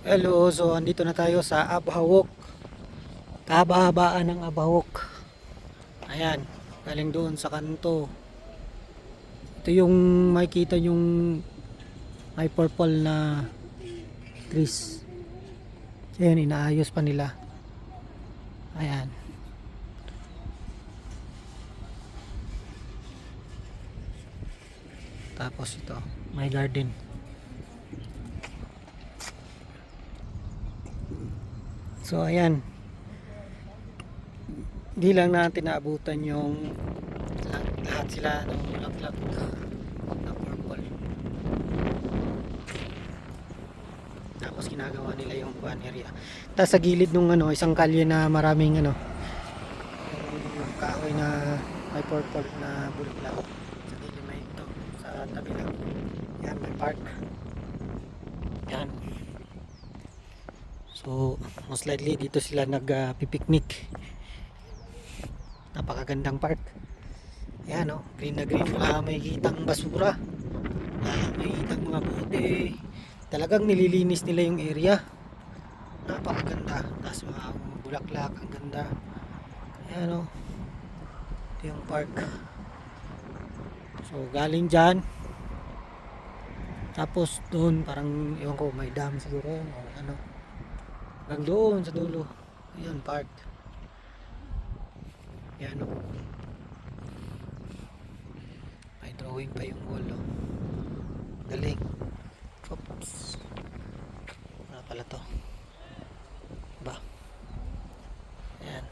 Hello, so andito na tayo sa Abhawok. Kahabaan ng Abhawok. Ayan, galing doon sa kanto. Ito yung makikita yung may purple na trees. Ayan, inaayos pa nila. Ayan. Tapos ito, may garden. So ayan. Di lang natin naabutan yung lahat sila ng bulaklak na purple. Tapos ginagawa nila yung one area. Tapos sa gilid nung isang kalye na maraming yung kahoy na may purple na bulaklak. Sa gilid may ito sa tabi lang. Yan, may park. Yan. So most likely dito sila nagpipiknik. Napakagandang park. Ayan green na green. Wala may kitang basura. Wala may kitang mga bote. Talagang nililinis nila yung area. Napakaganda. Tapos mga bulaklak. Ang ganda. Ayan ito yung park. So galing dyan. Tapos doon parang ewan ko may dam siguro. O hanggang doon sa dulo. Ayan park. Ayan may drawing pa yung wall galing. Oops. Wala pala to ba. Ayan,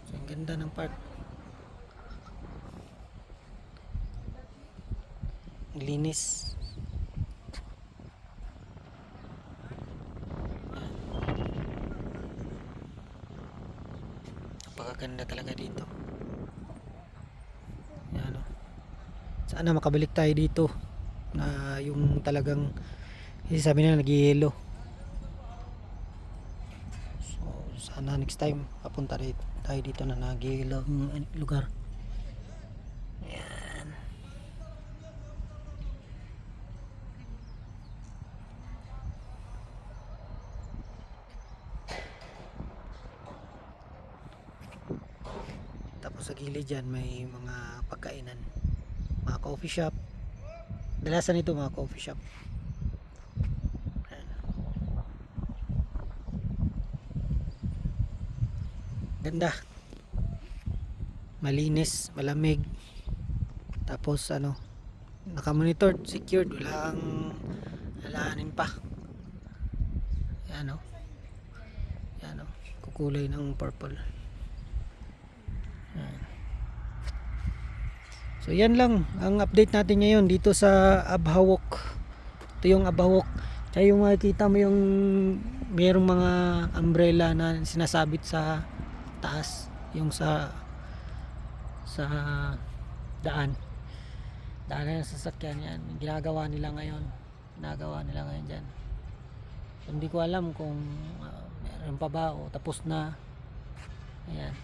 so ang ganda ng park. Ang linis. Napakaganda talaga dito. Ayan sana makabalik tayo dito na yung talagang sabi nila nag-yellow. So sana next time papunta tayo dito na nag-yellow lugar. Ayan. Tapos sa gilid dyan may mga pagkainan, mga coffee shop. Dalasan ito mga coffee shop. Ayan. Ganda, malinis, malamig. Tapos naka-monitor, secured, walang alaanin pa. Ayan Ayan kukulay ng purple. Ayan. So yan lang ang update natin ngayon dito sa Abhawok. Ito yung Abhawok. Kaya yung makikita mo yung mayroong mga umbrella na sinasabit sa taas, yung sa daan ng sasakyan. Yan ginagawa nila ngayon dyan. So, hindi ko alam kung meron pa ba o tapos na. Ayan.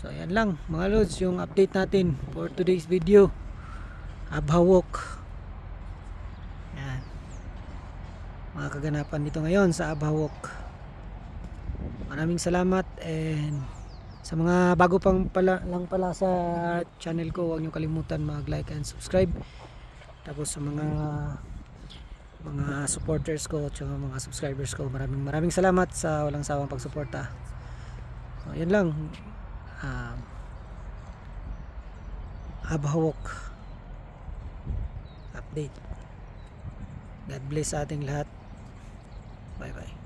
So ayan lang mga lods yung update natin for today's video. Abhawok. Ayan, mga kaganapan dito ngayon sa Abhawok. Maraming salamat, and sa mga bago lang pala sa channel ko, huwag nyo kalimutan mag like and subscribe. Tapos sa mga supporters ko at mga subscribers ko, maraming salamat sa walang sawang pagsuporta. So yan lang. Abhawok update. God bless sa ating lahat. Bye bye.